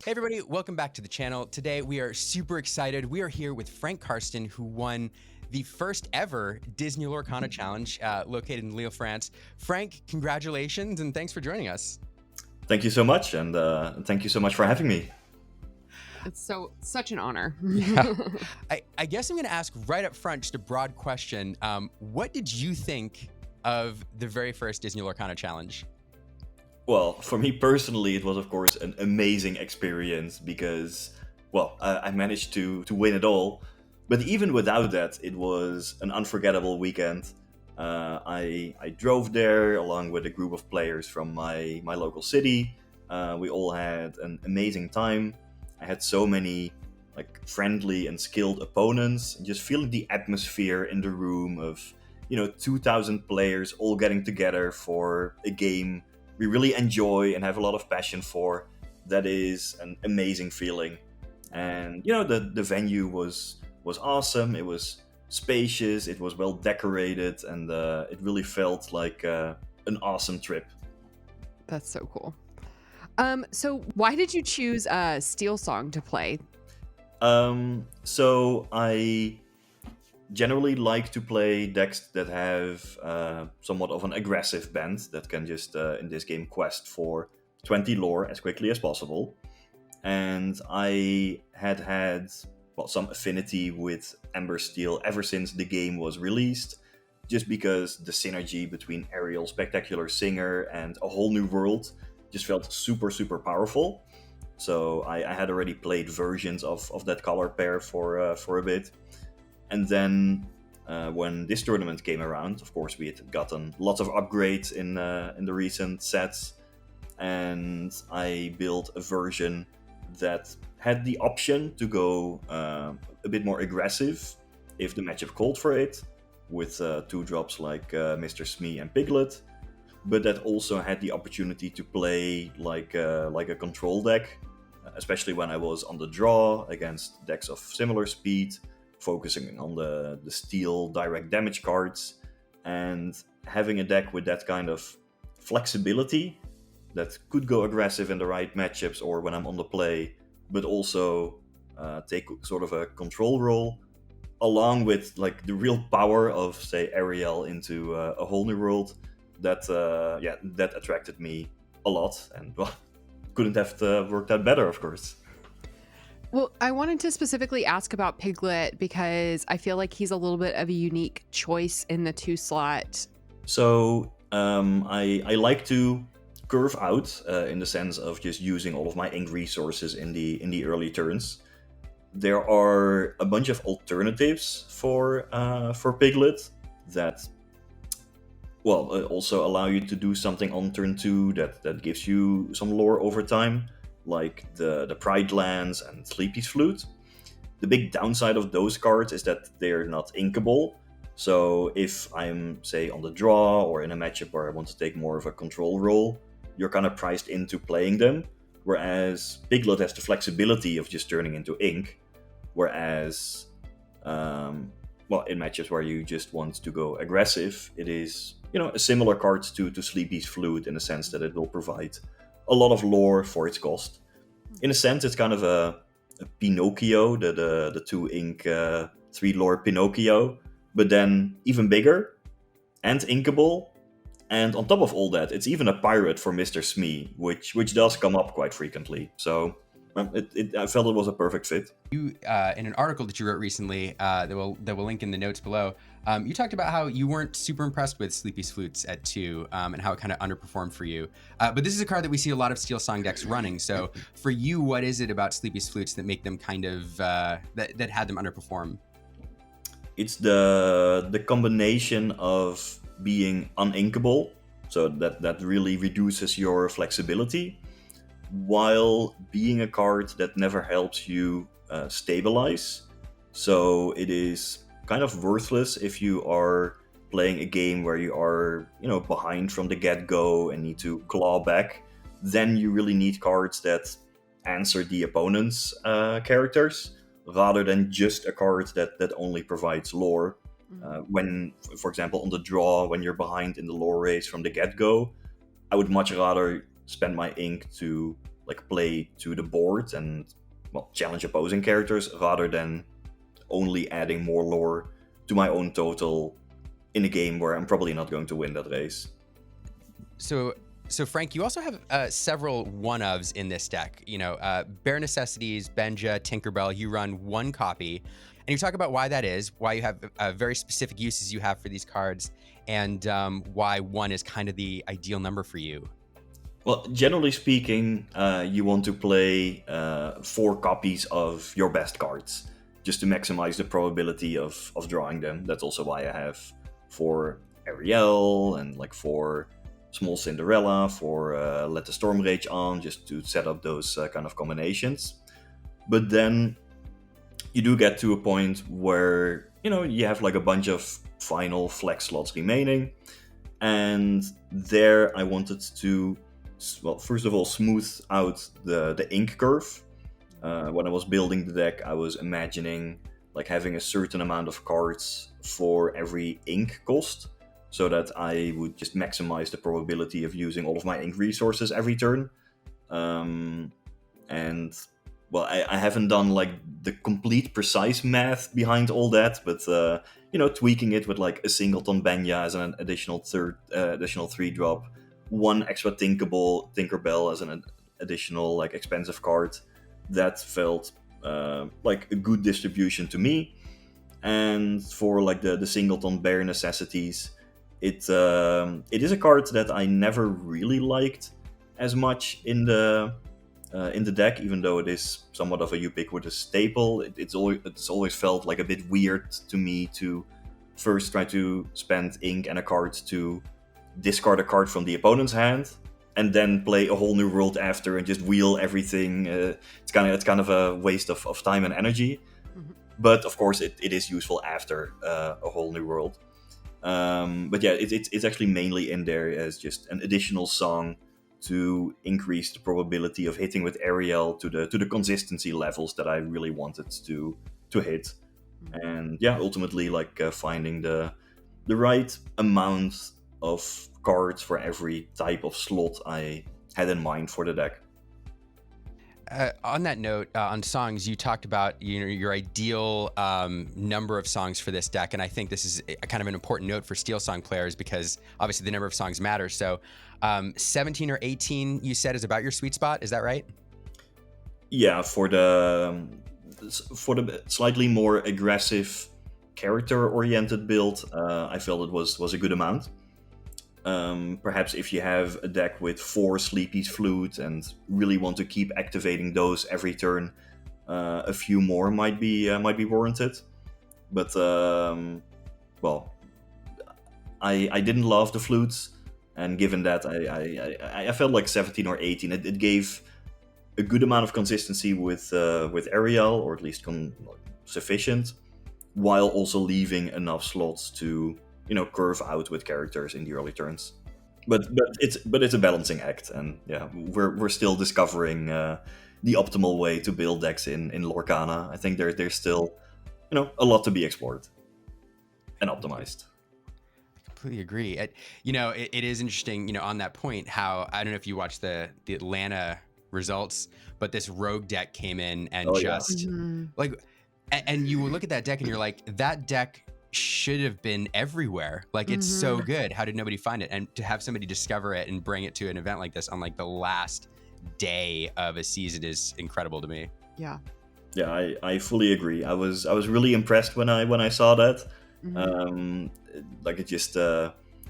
Hey everybody, welcome back to the channel. Today we are super excited. We are here with Frank Karsten, who won the first ever Disney Lorcana challenge located in Lille, France. Frank, congratulations and thanks for joining us. Thank you so much, and thank you so much for having me. It's such an honor. Yeah. I guess I'm going to ask right up front, just a broad question. What did you think of the very first Disney Lorcana challenge? Well, for me personally, it was of course an amazing experience because, well, I managed to win it all. But even without that, it was an unforgettable weekend. I drove there along with a group of players from my local city. We all had an amazing time. I had so many friendly and skilled opponents. Just feeling the atmosphere in the room of 2,000 players all getting together for a game we really enjoy and have a lot of passion for. That is an amazing feeling. And the venue was awesome. It was spacious, it was well decorated, and it really felt like an awesome trip. That's so cool. So why did you choose Steelsong to play? So I generally like to play decks that have somewhat of an aggressive band that can just, in this game, quest for 20 lore as quickly as possible. And I had some affinity with Ember Steel ever since the game was released, just because the synergy between Ariel, Spectacular Singer, and A Whole New World just felt super, super powerful. So I had already played versions of that color pair for a bit. And then when this tournament came around, of course, we had gotten lots of upgrades in the recent sets, and I built a version that had the option to go a bit more aggressive if the matchup called for it, with 2-drops like Mr. Smee and Piglet, but that also had the opportunity to play like a control deck, especially when I was on the draw against decks of similar speed, focusing on the steel direct damage cards, and having a deck with that kind of flexibility that could go aggressive in the right matchups or when I'm on the play, but also take sort of a control role, along with the real power of, say, Ariel into A Whole New World. That attracted me a lot, and well, couldn't have worked out better, of course. Well, I wanted to specifically ask about Piglet because I feel like he's a little bit of a unique choice in the 2-slot. So I like to curve out in the sense of just using all of my ink resources in the early turns. There are a bunch of alternatives for Piglet that also allow you to do something on turn 2 that gives you some lore over time, like the Pride Lands and Sleepy's Flute. The big downside of those cards is that they're not inkable. So if I'm, say, on the draw or in a matchup where I want to take more of a control role, you're kind of priced into playing them. Whereas Piglet has the flexibility of just turning into ink. Whereas, in matchups where you just want to go aggressive, it is, a similar card to Sleepy's Flute in the sense that it will provide a lot of lore for its cost. In a sense, it's kind of a Pinocchio, the 2-ink, 3-lore Pinocchio, but then even bigger and inkable. And on top of all that, it's even a pirate for Mr. Smee, which does come up quite frequently. So I felt it was a perfect fit. You, in an article that you wrote recently, that we'll link in the notes below, you talked about how you weren't super impressed with Sleepy's Flutes at 2, and how it kind of underperformed for you. But this is a card that we see a lot of Steelsong decks running. So for you, what is it about Sleepy's Flutes that make them kind of that had them underperform? It's the combination of being uninkable, so that really reduces your flexibility, while being a card that never helps you stabilize. So it is kind of worthless if you are playing a game where you are, behind from the get-go and need to claw back. Then you really need cards that answer the opponent's characters, rather than just a card that only provides lore. When, for example, on the draw, when you're behind in the lore race from the get-go, I would much rather spend my ink to like play to the board and challenge opposing characters rather than only adding more lore to my own total in a game where I'm probably not going to win that race. So Frank, you also have several one-ofs in this deck. Bare Necessities, Benja, Tinkerbell. You run one copy, and you talk about why that is, why you have very specific uses you have for these cards, and why one is kind of the ideal number for you. Well, generally speaking, you want to play 4 copies of your best cards, just to maximize the probability of drawing them. That's also why I have 4 Ariel and like 4 Small Cinderella, for Let the Storm Rage On, just to set up those kind of combinations. But then you do get to a point where, you have like a bunch of final flex slots remaining. And there I wanted to, first of all, smooth out the ink curve. When I was building the deck, I was imagining like having a certain amount of cards for every ink cost, so that I would just maximize the probability of using all of my ink resources every turn. And, I haven't done like the complete precise math behind all that, but, tweaking it with like a singleton Benya as an additional 3-drop, 1 extra Tinkerbell as an additional like expensive card, that felt like a good distribution to me. And for like the singleton Bare Necessities, it is a card that I never really liked as much in the deck, even though it is somewhat of a ubiquitous staple. It's always felt like a bit weird to me to first try to spend ink and a card to discard a card from the opponent's hand, and then play a whole new world after and just wheel everything. It's kind of a waste of time and energy. Mm-hmm. But of course, it is useful after a whole new world. But yeah, it's actually mainly in there as just an additional song to increase the probability of hitting with Ariel to the consistency levels that I really wanted to hit. And yeah, ultimately like finding the right amount of cards for every type of slot I had in mind for the deck. On that note, on songs, you talked about your ideal number of songs for this deck, and I think this is kind of an important note for Steelsong players because obviously the number of songs matters. So 17 or 18, you said, is about your sweet spot. Is that right? Yeah, for the slightly more aggressive character-oriented build, I felt it was a good amount. Perhaps if you have a deck with 4 Sleepy's Flute and really want to keep activating those every turn, a few more might be warranted. But I didn't love the flutes, and given that, I felt like 17 or 18. It gave a good amount of consistency with Ariel, or at least sufficient, while also leaving enough slots to curve out with characters in the early turns. But it's a balancing act, and yeah, we're still discovering the optimal way to build decks in Lorcana. I think there's still a lot to be explored and optimized. I completely agree. It is interesting, on that point, how I don't know if you watched the Atlanta results, but this rogue deck came in and and you look at that deck and you're like, that deck should have been everywhere. Like, it's so good. How did nobody find it? And to have somebody discover it and bring it to an event like this on like the last day of a season is incredible to me. Yeah. Yeah, I fully agree. I was really impressed when I saw that. Like, it just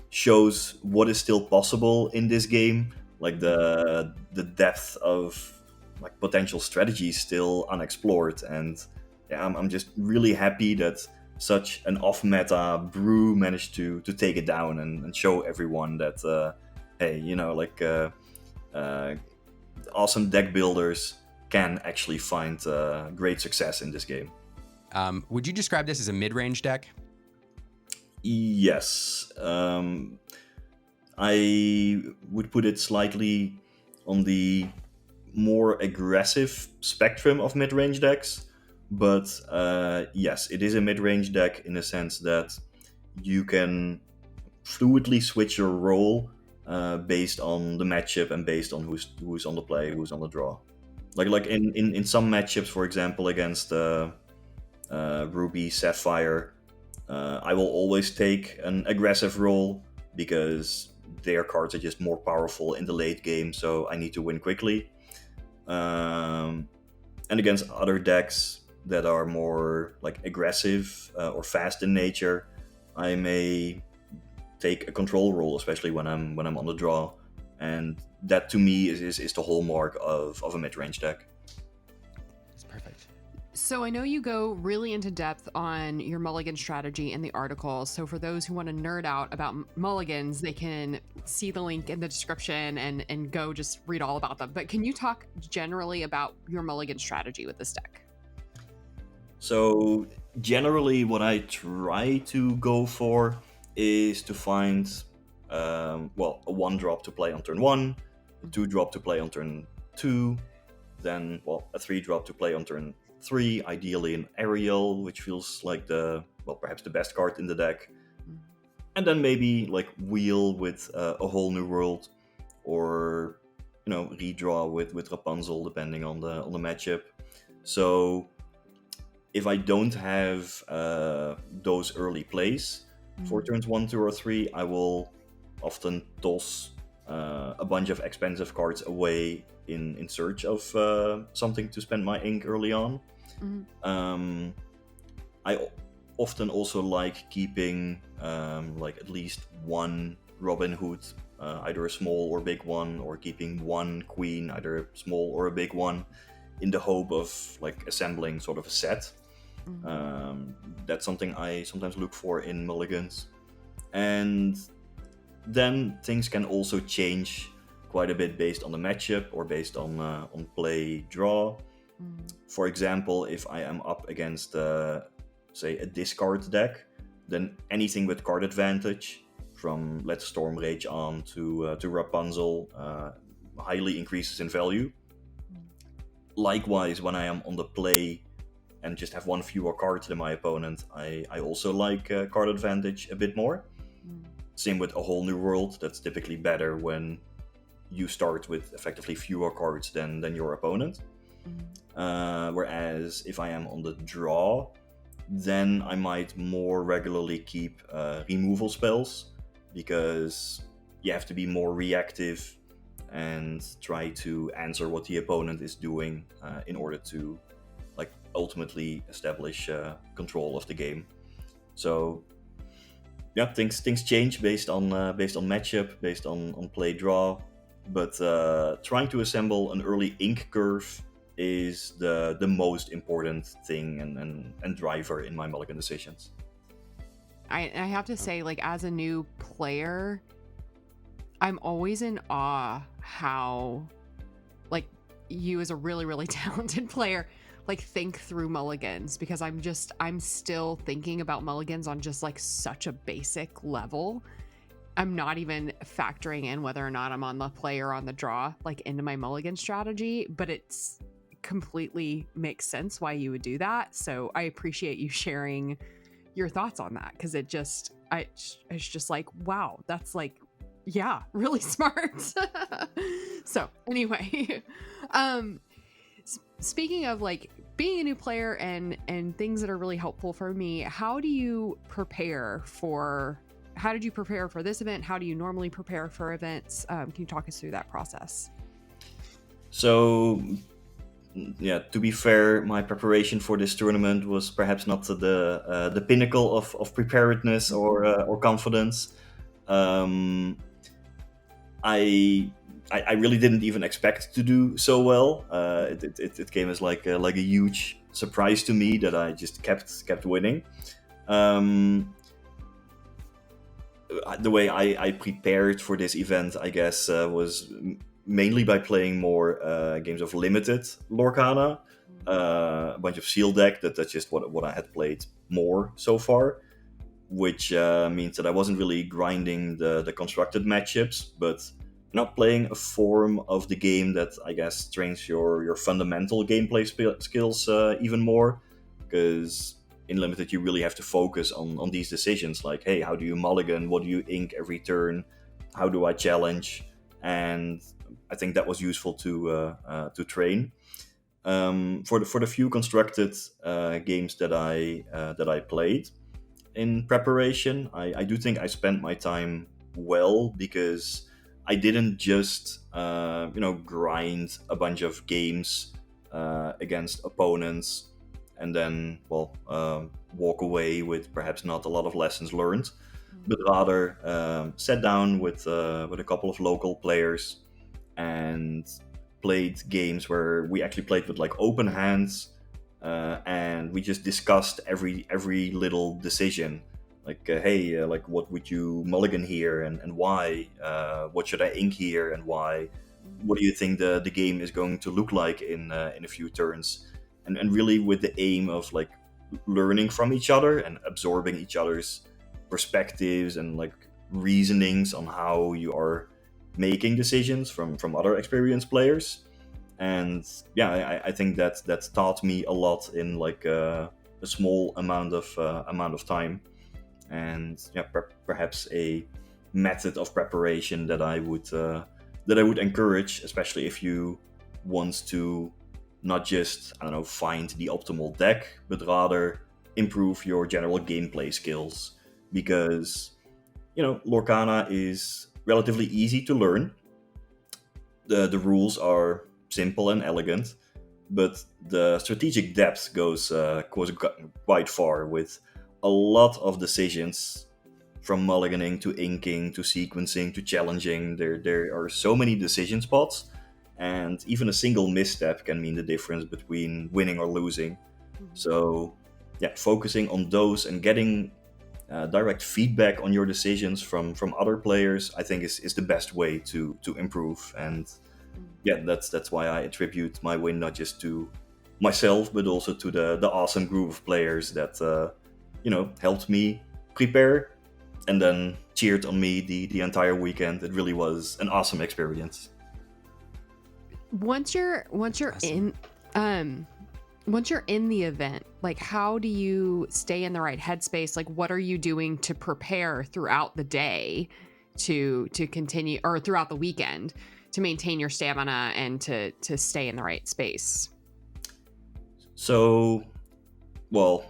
shows what is still possible in this game. Like the depth of like potential strategies still unexplored, and yeah, I'm just really happy that such an off-meta brew managed to take it down and show everyone that, hey, awesome deck builders can actually find great success in this game. Would you describe this as a mid-range deck? Yes. I would put it slightly on the more aggressive spectrum of mid-range decks. But yes, it is a mid-range deck in the sense that you can fluidly switch your role based on the matchup and based on who's on the play, who's on the draw. Like in some matchups, for example, against Ruby, Sapphire, I will always take an aggressive role because their cards are just more powerful in the late game, so I need to win quickly. And against other decks that are more like aggressive or fast in nature, I may take a control role, especially when I'm on the draw, and that to me is the hallmark of a mid-range deck. That's perfect. So I know you go really into depth on your mulligan strategy in the article. So for those who want to nerd out about mulligans, they can see the link in the description and go just read all about them. But can you talk generally about your mulligan strategy with this deck? So generally what I try to go for is to find a 1-drop to play on turn 1, a 2-drop to play on turn 2, then a 3-drop to play on turn 3, ideally an Ariel, which feels like perhaps the best card in the deck. And then maybe like wheel with a whole new world, or redraw with Rapunzel, depending on the matchup. So if I don't have those early plays for turns 1, 2, or 3, I will often toss a bunch of expensive cards away in search of something to spend my ink early on. I often also like keeping at least one Robin Hood, either a small or big one, or keeping one Queen, either a small or a big one, in the hope of assembling sort of a set. That's something I sometimes look for in mulligans. And then things can also change quite a bit based on the matchup or based on play draw. For example, if I am up against say a discard deck, then anything with card advantage, from Let Storm Rage on to Rapunzel, highly increases in value. Likewise, when I am on the play and just have one fewer card than my opponent, I also like card advantage a bit more. Same with A Whole New World. That's typically better when you start with effectively fewer cards than your opponent. Whereas if I am on the draw, then I might more regularly keep removal spells, because you have to be more reactive and try to answer what the opponent is doing in order to ultimately establish control of the game. So yeah, things change based on matchup, based on play draw, but trying to assemble an early ink curve is the most important thing and driver in my mulligan decisions. I have to say, as a new player, I'm always in awe how you as a really, really talented player think through mulligans, because I'm still thinking about mulligans on just such a basic level. I'm not even factoring in whether or not I'm on the play or on the draw into my mulligan strategy, but it's completely makes sense why you would do that. So I appreciate you sharing your thoughts on that, because it's just wow, that's really smart. So anyway, speaking of being a new player and things that are really helpful for me, how did you prepare for this event? How do you normally prepare for events? Can you talk us through that process? So yeah, to be fair, my preparation for this tournament was perhaps not the pinnacle of preparedness or confidence. I really didn't even expect to do so well. It came as like a huge surprise to me that I just kept winning. The way I prepared for this event, I guess, was mainly by playing more games of limited Lorcana, a bunch of seal deck. That's just what I had played more so far, which means that I wasn't really grinding the constructed matchups, but not playing a form of the game that I guess trains your fundamental gameplay skills even more, because in limited you really have to focus on these decisions, like, hey, how do you mulligan, what do you ink every turn, how do I challenge, and I think that was useful to train. For the few constructed games that I played in preparation, I do think I spent my time well, because I didn't just grind a bunch of games against opponents and then walk away with perhaps not a lot of lessons learned, but rather sat down with a couple of local players and played games where we actually played with like open hands, and we just discussed every little decision, like hey, like what would you mulligan here and why, what should I ink here and why, what do you think the game is going to look like in a few turns, and really with the aim of like learning from each other and absorbing each other's perspectives and like reasonings on how you are making decisions from other experienced players. And yeah, I think that taught me a lot in like a small amount of time, and yeah, perhaps a method of preparation that I would encourage, especially if you want to not just, I don't know, find the optimal deck, but rather improve your general gameplay skills, because Lorcana is relatively easy to learn. The rules are simple and elegant, but the strategic depth goes quite far, with a lot of decisions, from mulliganing to inking to sequencing to challenging. There are so many decision spots, and even a single misstep can mean the difference between winning or losing. So yeah, focusing on those and getting direct feedback on your decisions from other players, I think is the best way to improve. And yeah, that's why I attribute my win not just to myself, but also to the awesome group of players that helped me prepare and then cheered on me the entire weekend. It really was an awesome experience. Once you're Awesome. once you're in the event, like how do you stay in the right headspace? Like what are you doing to prepare throughout the day to continue, or throughout the weekend, to maintain your stamina and to stay in the right space? So, well,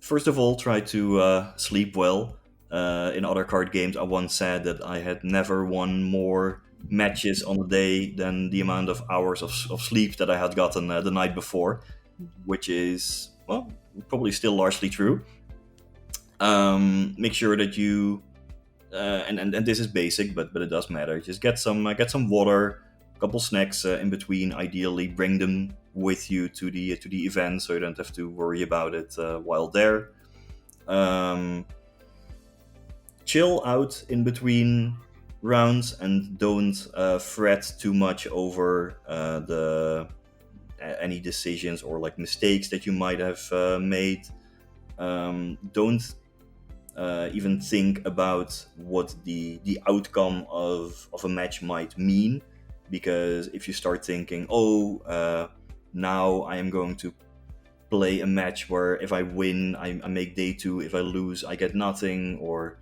first of all, try to sleep well. In other card games, I once said that I had never won more matches on a day than the amount of hours of sleep that I had gotten the night before, which is, well, probably still largely true. Make sure that you, and this is basic, but it does matter. Just get some water, a couple snacks in between. Ideally, bring them with you to the event, so you don't have to worry about it while there. Chill out in between rounds and don't fret too much over any decisions or like mistakes that you might have made. Don't even think about what the outcome of a match might mean, because if you start thinking, now I am going to play a match where if I win I make day 2, if I lose I get nothing, or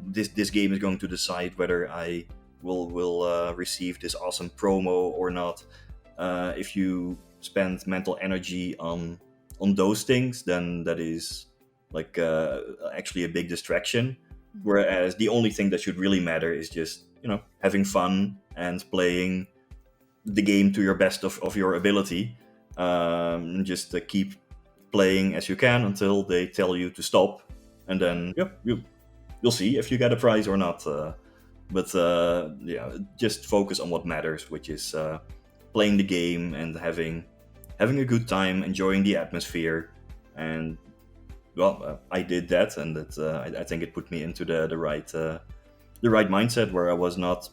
this game is going to decide whether I will receive this awesome promo or not. If you spend mental energy on those things, then that is like actually a big distraction. Whereas the only thing that should really matter is just having fun and playing the game to your best of your ability. Just keep playing as you can until they tell you to stop, and then you'll see if you get a prize or not. But just focus on what matters, which is playing the game and having a good time, enjoying the atmosphere. And I did that, and I think it put me into the right mindset, where I was not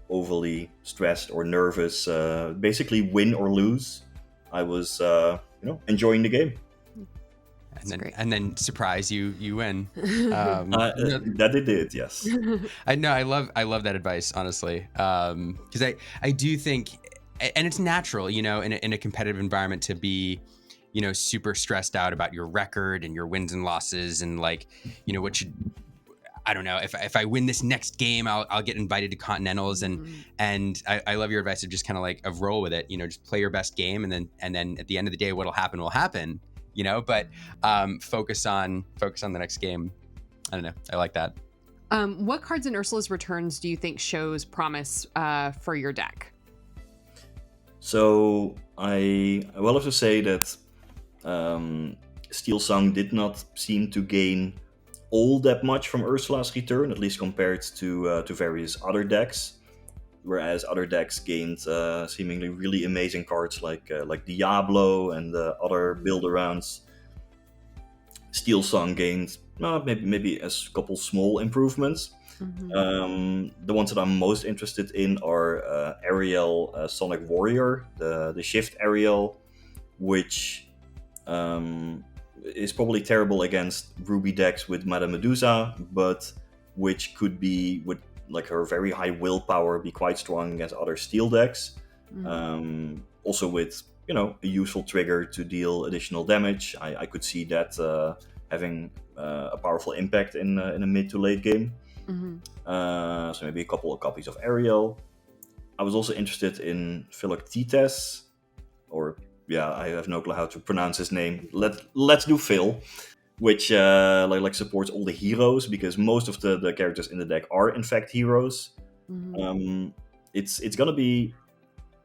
overly stressed or nervous. Basically, win or lose, I was enjoying the game. And then surprise, you win. That it did, yes. I know. I love that advice, honestly, because I do think, and it's natural, in a competitive environment to be, super stressed out about your record and your wins and losses, and like, I don't know, if I win this next game, I'll get invited to continentals, and I love your advice of just kind of like of roll with it, just play your best game, and then at the end of the day, what'll happen will happen, but focus on the next game. I don't know, I like that. What cards in Ursula's returns do you think shows promise for your deck? So I will have to say that Steelsong did not seem to gain all that much from Ursula's return, at least compared to various other decks. Whereas other decks gained seemingly really amazing cards like Diablo and other build-arounds. Steelsong gained maybe a couple small improvements. The ones that I'm most interested in are Ariel Sonic Warrior, the Shift Ariel, which is probably terrible against Ruby decks with Madame Medusa, but which could be, with like her very high willpower, be quite strong against other steel decks. Also with, a useful trigger to deal additional damage. I could see that having a powerful impact in a mid to late game. So maybe a couple of copies of Ariel. I was also interested in Philoctetes, or I have no clue how to pronounce his name. Let's do Phil, which like supports all the heroes, because most of the characters in the deck are in fact heroes. It's gonna be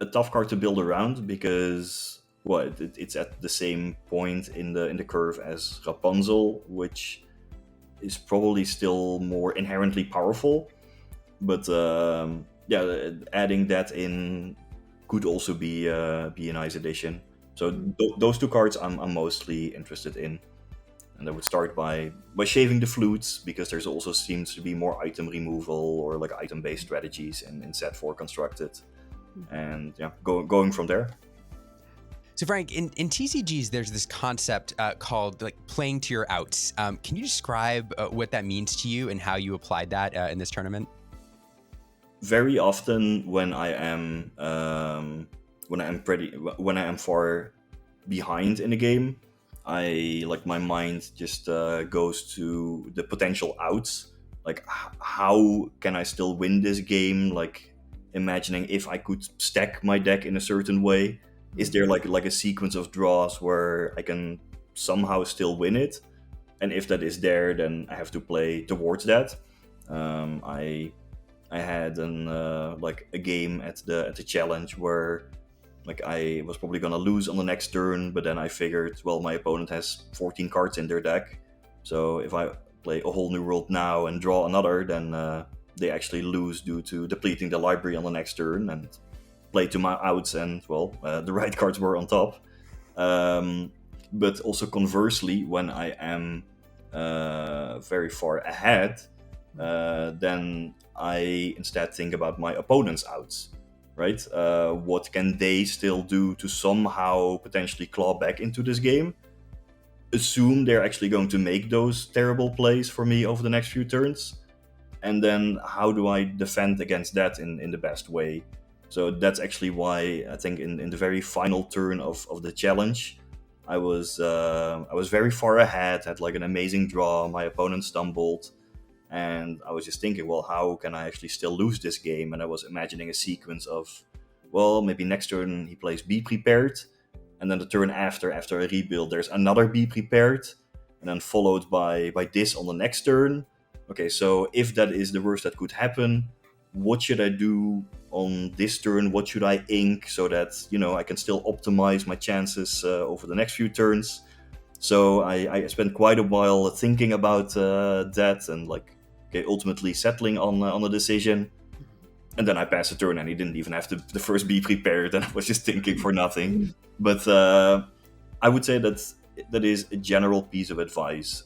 a tough card to build around, because it's at the same point in the curve as Rapunzel, which is probably still more inherently powerful. But adding that in could also be a nice addition. So those two cards I'm mostly interested in. And I would start by shaving the flutes, because there's also seems to be more item removal or like item-based strategies in set 4 constructed. And going from there. So Frank, in TCGs, there's this concept called like playing to your outs. Can you describe what that means to you and how you applied that in this tournament? Very often when I am far behind in a game, my mind just goes to the potential outs. Like, how can I still win this game? Like, imagining if I could stack my deck in a certain way. Is there like a sequence of draws where I can somehow still win it? And if that is there, then I have to play towards that. I had a game at the challenge where I was probably gonna lose on the next turn, but then I figured, well, my opponent has 14 cards in their deck, so if I play A Whole New World now and draw another, then they actually lose due to depleting the library on the next turn, and play to my outs, and the right cards were on top. But also conversely, when I am very far ahead, then I instead think about my opponent's outs, right? What can they still do to somehow potentially claw back into this game? Assume they're actually going to make those terrible plays for me over the next few turns, and then how do I defend against that in the best way? So that's actually why I think in the very final turn of the challenge, I was very far ahead, had like an amazing draw, my opponent stumbled, and I was just thinking, well, how can I actually still lose this game? And I was imagining a sequence of, well, maybe next turn he plays Be Prepared, and then the turn after a rebuild, there's another Be Prepared, and then followed by this on the next turn. Okay, so if that is the worst that could happen, what should I do on this turn? What should I ink so that, I can still optimize my chances over the next few turns? So I spent quite a while thinking about that, and ultimately settling on a decision. And then I passed the turn, and he didn't even have the first Be Prepared, and I was just thinking for nothing. But I would say that is a general piece of advice.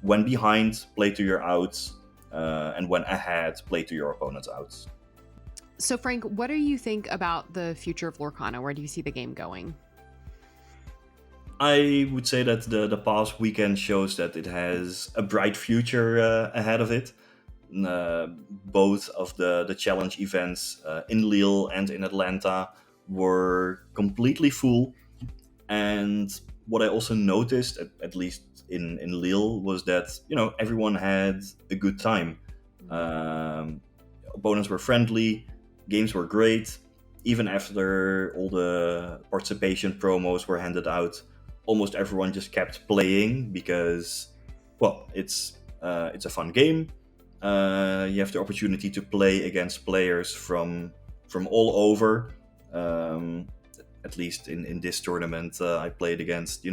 When behind, play to your outs, and when ahead, play to your opponent's outs. So Frank, what do you think about the future of Lorcana? Where do you see the game going? I would say that the past weekend shows that it has a bright future ahead of it. Both of the challenge events in Lille and in Atlanta were completely full, and what I also noticed, at least in Lille, was that everyone had a good time. Opponents were friendly, games were great. Even after all the participation promos were handed out, almost everyone just kept playing because, well, it's a fun game. You have the opportunity to play against players from all over. At least in this tournament, I played against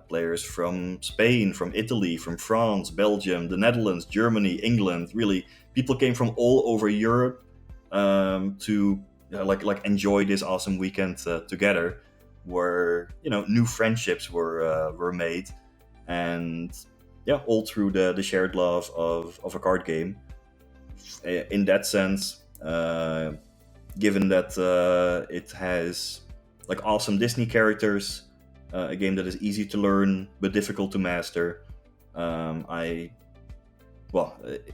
players from Spain, from Italy, from France, Belgium, the Netherlands, Germany, England. Really, people came from all over Europe to like enjoy this awesome weekend together, where new friendships were made, and all through the shared love of a card game. In that sense, given that it has like awesome Disney characters, a game that is easy to learn but difficult to master,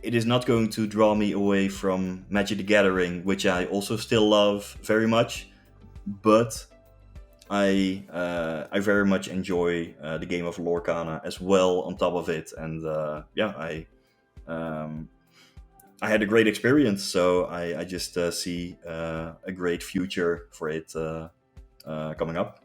it is not going to draw me away from Magic the Gathering, which I also still love very much, but I very much enjoy the game of Lorcana as well on top of it, and I had a great experience, so I just see a great future for it coming up.